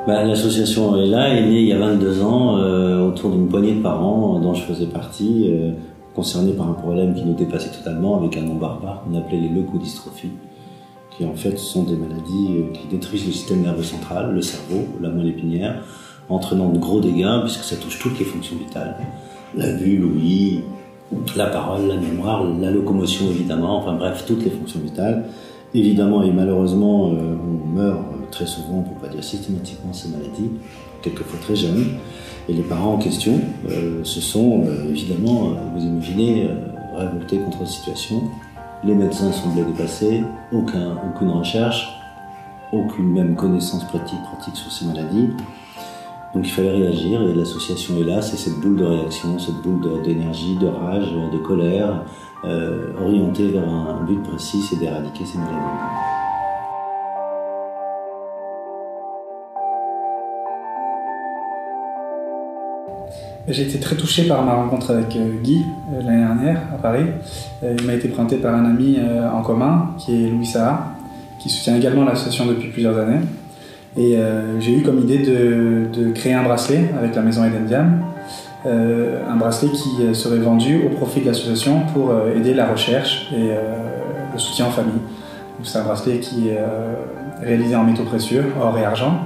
L'association ELA est née il y a 22 ans autour d'une poignée de parents dont je faisais partie, concernés par un problème qui nous dépassait totalement avec un nom barbare qu'on appelait les leucodystrophies, qui en fait sont des maladies qui détruisent le système nerveux central, le cerveau, la moelle épinière, entraînant de gros dégâts puisque ça touche toutes les fonctions vitales. La vue, l'ouïe, la parole, la mémoire, la locomotion évidemment, enfin bref, toutes les fonctions vitales. Évidemment et malheureusement, on meurt très souvent, pour ne pas dire systématiquement, ces maladies, quelquefois très jeunes. Et les parents en question se sont évidemment, vous imaginez, révoltés contre la situation. Les médecins semblent dépassés, aucune recherche, aucune même connaissance pratique sur ces maladies. Donc il fallait réagir et l'association est là, c'est cette boule de réaction, cette boule d'énergie, de rage, de colère, orientée vers un but précis, c'est d'éradiquer ces maladies. J'ai été très touché par ma rencontre avec Guy l'année dernière à Paris. Il m'a été présenté par un ami en commun qui est Louis Saha, qui soutient également l'association depuis plusieurs années. Et j'ai eu comme idée de créer un bracelet avec la maison Eden Diam, un bracelet qui serait vendu au profit de l'association pour aider la recherche et le soutien aux familles. C'est un bracelet qui est réalisé en métaux précieux, or et argent,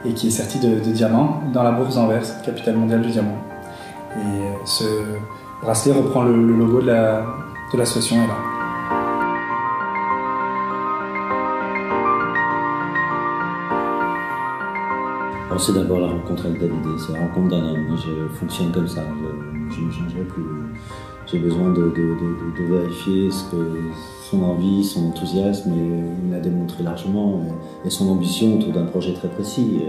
et qui est serti de diamants dans la bourse d'Anvers, capitale mondiale du diamant. Et ce bracelet reprend le logo de l'association ELA. C'est d'abord la rencontre avec David, c'est la rencontre d'un homme. Moi, je fonctionne comme ça, je ne changerai plus. J'ai besoin de vérifier son envie, son enthousiasme, et il l'a démontré largement, et son ambition autour d'un projet très précis,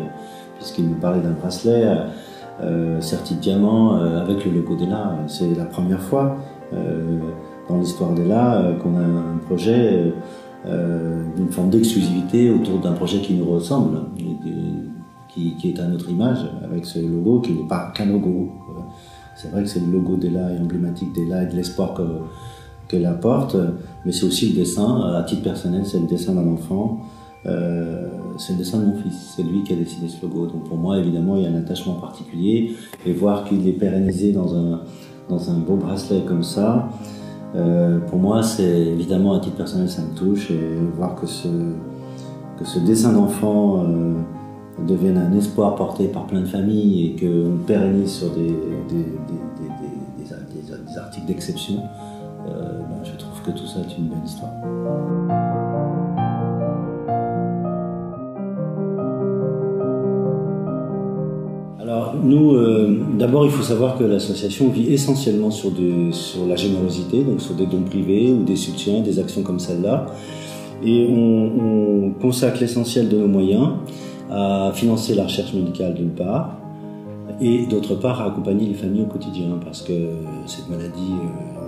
puisqu'il nous parlait d'un bracelet serti de diamant avec le logo d'ELA. C'est la première fois dans l'histoire d'ELA qu'on a un projet d'une forme d'exclusivité autour d'un projet qui nous ressemble. Qui est à notre image, avec ce logo qui n'est pas qu'un logo. C'est vrai que c'est le logo d'ELA et emblématique d'ELA et de l'espoir qu'elle apporte, mais c'est aussi le dessin, à titre personnel, c'est le dessin d'un enfant, c'est le dessin de mon fils, c'est lui qui a dessiné ce logo. Donc pour moi, évidemment, il y a un attachement particulier, et voir qu'il est pérennisé dans un beau bracelet comme ça, pour moi, c'est évidemment, à titre personnel, ça me touche, et voir que ce dessin d'enfant devienne un espoir porté par plein de familles et qu'on pérennise sur des articles d'exception, je trouve que tout ça est une belle histoire. Alors nous, d'abord il faut savoir que l'association vit essentiellement sur la générosité, donc sur des dons privés ou des soutiens, des actions comme celle-là, et on consacre l'essentiel de nos moyens à financer la recherche médicale d'une part, et d'autre part à accompagner les familles au quotidien, parce que cette maladie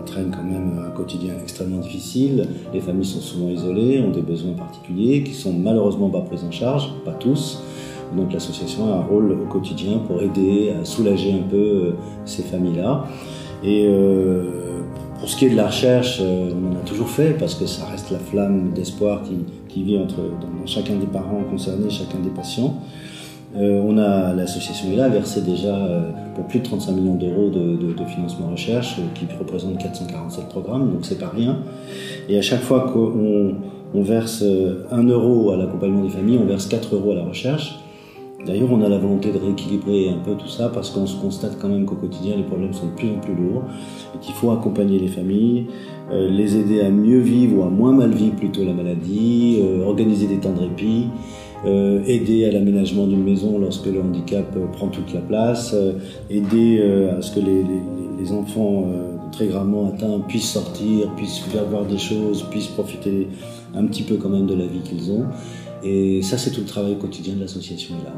entraîne quand même un quotidien extrêmement difficile. Les familles sont souvent isolées, ont des besoins particuliers qui sont malheureusement pas pris en charge, pas tous. Donc l'association a un rôle au quotidien pour aider à soulager un peu ces familles-là. Et pour ce qui est de la recherche, on en a toujours fait, parce que ça reste la flamme d'espoir qui vit dans chacun des parents concernés, chacun des patients. L'association ELA a versé déjà pour plus de 35 millions d'euros de financement recherche, qui représente 447 programmes, donc c'est pas rien. Et à chaque fois qu'on verse 1 euro à l'accompagnement des familles, on verse 4 euros à la recherche. D'ailleurs, on a la volonté de rééquilibrer un peu tout ça, parce qu'on se constate quand même qu'au quotidien, les problèmes sont de plus en plus lourds, et qu'il faut accompagner les familles, les aider à mieux vivre ou à moins mal vivre plutôt la maladie, organiser des temps de répit, aider à l'aménagement d'une maison lorsque le handicap prend toute la place, aider à ce que les enfants très gravement atteints puissent sortir, puissent faire voir des choses, puissent profiter un petit peu quand même de la vie qu'ils ont. Et ça, c'est tout le travail quotidien de l'association ELA.